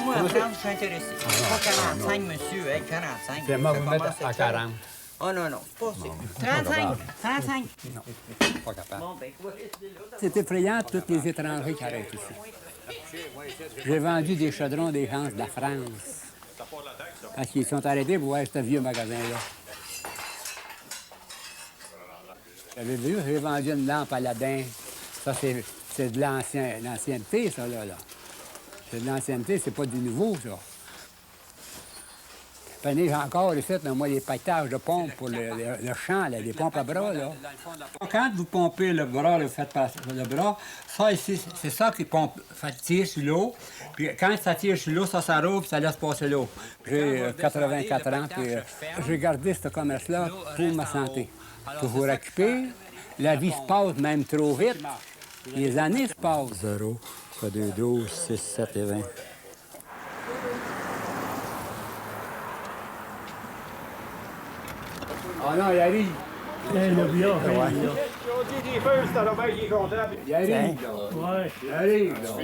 Moi, à 30, je suis intéressé. Pas 45, monsieur. Hey, 45. C'est moi, vous mettre à 40. Oh non, non, c'est pas ça. 35, 35. Non, pas capable. Bon, ben, quoi? C'est effrayant, tous les étrangers qui arrêtent ici. J'ai vendu des chaudrons des gens de la France. Parce qu'ils sont arrêtés pour voir ce vieux magasin-là. Vous avez vu, j'ai vendu une lampe Aladdin. Ça, c'est de l'ancienneté, ça, là. C'est de l'ancienneté, c'est pas du nouveau, ça. Puis j'ai encore ici, moi, les paquetages de pompes pour le champ, là, les pompes à bras, là. Quand vous pompez le bras, vous faites passer le bras, ça ici, c'est ça qui pompe, ça tire sur l'eau. Puis quand ça tire sur l'eau, ça s'enroule, puis ça laisse passer l'eau. J'ai 84 ans, puis j'ai gardé ce commerce-là pour ma santé. Pour vous occuper, la vie se passe même trop vite. Les années se passent. 0, 2, 12, 6, 7 et 20. Ah non, il arrive. Le vieux, Il arrive, là. ouais. Il arrive, là. C'est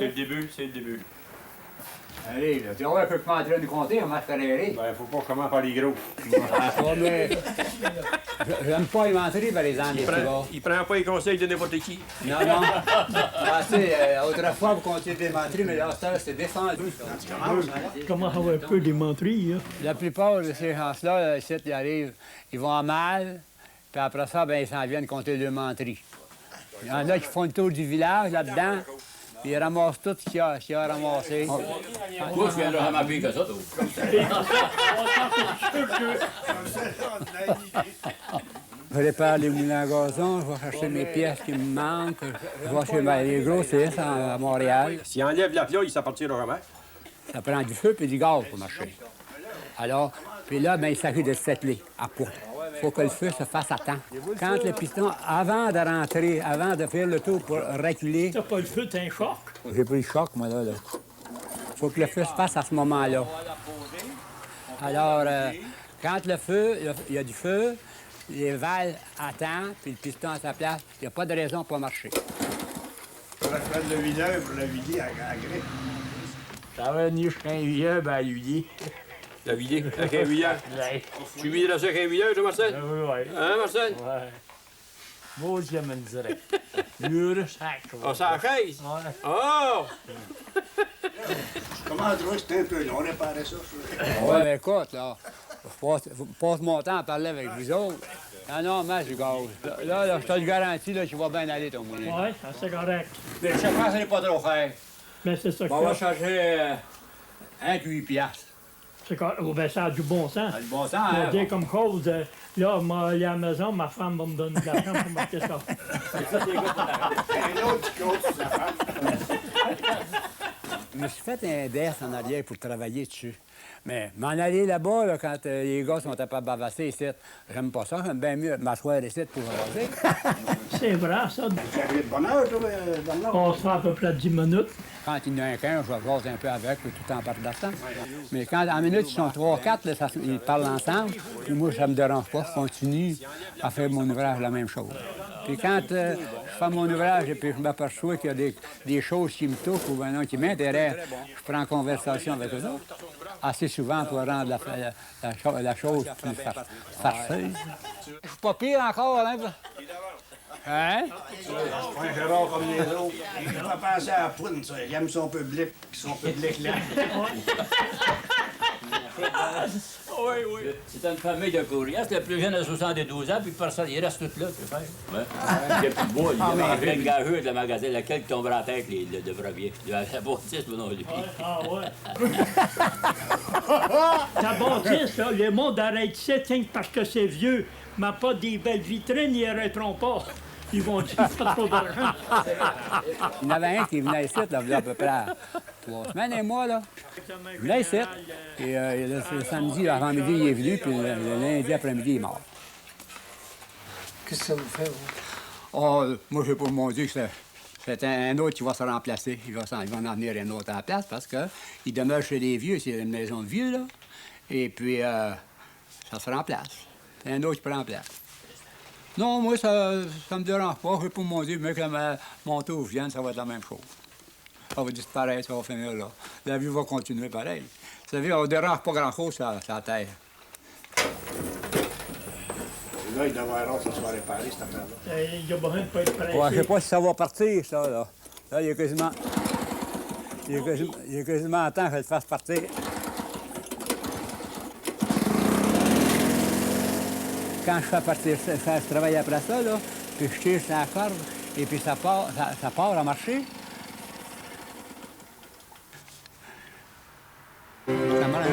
le début, c'est le début. Il arrive, là. Tu vois, un peu pas en train de compter, on va se faire errer. Ben, faut pas commencer par les gros. Mais j'aime pas inventer, par exemple, les petits gars. Il prend pas les conseils de n'importe qui. Non, non. Ah, tu sais, autrefois, vous comptiez des menteries, mais là, ça, c'est défendu. Comment avoir un peu des menteries, hein? La plupart de ces gens-là, ici, ils arrivent, ils vont en mal, puis après ça, ben, ils s'en viennent compter le menterie. Il y en a qui font le tour du village là-dedans, puis ils ramassent tout ce qu'il y a ramassé. Toi, tu viens de vraiment pire que ça, toi. Je répare les moulins à gazon, je vais chercher mes pièces qui me manquent, je vais chez les grossistes à Montréal. S'il enlève la plat, il s'appartira jamais. Ça prend du feu puis du gaz pour marcher. Alors, puis là, ben, il s'agit de settler à point. Il faut que le feu se fasse à temps. Quand le piston, avant de rentrer, avant de faire le tour pour reculer... T'as pas le feu, t'as un choc? J'ai pris le choc, moi, là. Il faut que le feu se fasse à ce moment-là. Alors, quand le feu, il y a du feu, les valves à temps, puis le piston à sa place, il n'y a pas de raison pour marcher. On va faire le videur pour la vider à griffe. Ça va venir jusqu'à un vieux, ben, à lui. La vider avec un huilleur. Tu vides ça avec un huilleur, toi, Marcel? Ouais. Hein, Marcel? Ouais. Beau Dieu me dirait. Mûre sac. On s'en chaise? Ouais. Oh! Comment on trouve que c'était un peu long, on réparait ça? Oui, mais écoute, là, je passe mon temps à parler avec vous autres. Non, non, mais je gaz. Là, je te le garantis, là, tu vas bien aller, ton moulin. Ouais, c'est correct. Mais le chauffeur, ce n'est pas trop cher. Mais c'est ça que On va c'est. changer un puis 8 piastres. C'est correct. Oh, ben, ça a du bon sens. Ça a du bon sens, Je hein? veux dire comme cause, là, moi, aller à la maison, ma femme va me donner de l'argent pour marquer ça. Un autre qui compte, sa femme. Je me suis fait un DES en arrière pour travailler dessus. Mais m'en aller là-bas, là, quand les gars sont à pas bavasser ici, j'aime pas ça. J'aime bien mieux m'asseoir ici pour raser. C'est vrai, ça. Tu arrives de bonne heure, toi, Bernard? On se fait à peu près 10 minutes. Quand il y en a un 15, je vais jaser un peu avec, puis tout en partant. Mais quand en minute, ils sont 3-4, là, ils parlent ensemble. Puis moi, ça me dérange pas. Je continue à faire mon ouvrage la même chose. Puis quand je fais mon ouvrage et puis je m'aperçois qu'il y a des choses qui me touchent ou ben non, qui m'intéressent, je prends en conversation avec eux autres. Assez souvent pour rendre la chose plus farceuse. Je suis pas pire encore, hein? Hein? Un Gérard comme les autres. Il n'a pas pensé à la poudre, ça. Il aime son public, son public là. Oui, oui. C'est une famille de courriers. Le plus jeune a 72 ans, puis personne, il reste tout là, tu sais. Ouais. Il y a plus de bois, il a mangé une gageux de la magasin, laquelle tombera en tête, de brevier. Il y a la bâtisse, non, lui. Ah ouais. Ta bâtisse, là, le monde arrête ça, tiens, parce que c'est vieux. Mais pas des belles vitrines, ils arrêteront pas. Ils vont dire que c'est trop d'argent. Il y en avait un qui venait ici, là, il y a à peu près 3 semaines et moi, là. Il venait ici. Et le samedi, avant-midi, il est venu, puis le lundi après-midi, il est mort. Qu'est-ce que ça vous fait, vous? Oh, moi, j'ai pas mon Dieu que c'est un autre qui va se remplacer. Il va en venir un autre à la place parce qu'il demeure chez les vieux. C'est une maison de vieux, là. Et puis, ça se remplace. C'est un autre qui prend place. Non, moi, ça me dérange pas. J'ai pas mon Dieu, mais que mon tour vienne, ça va être la même chose. Ça va disparaître, ça va finir là. La vie va continuer pareil. Vous savez, on ne dérange pas grand-chose sur la Terre. Là, il devrait avoir que ça soit réparé, cette affaire-là. Il y a besoin de pas être pressé. Ouais, je sais pas si ça va partir, ça, là. Là, il y a quasiment... Il y a quasiment temps que je le fasse partir. Quand je fais partir ça, je travaille après ça, là, puis je tire sur la corde, et puis ça part à marcher. Ça marche.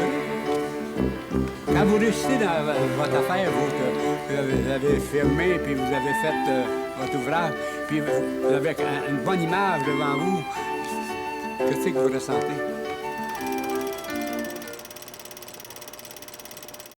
Quand vous réussissez dans votre affaire, vous avez filmé, puis vous avez fait votre ouvrage, puis vous avez une bonne image devant vous, qu'est-ce que vous ressentez?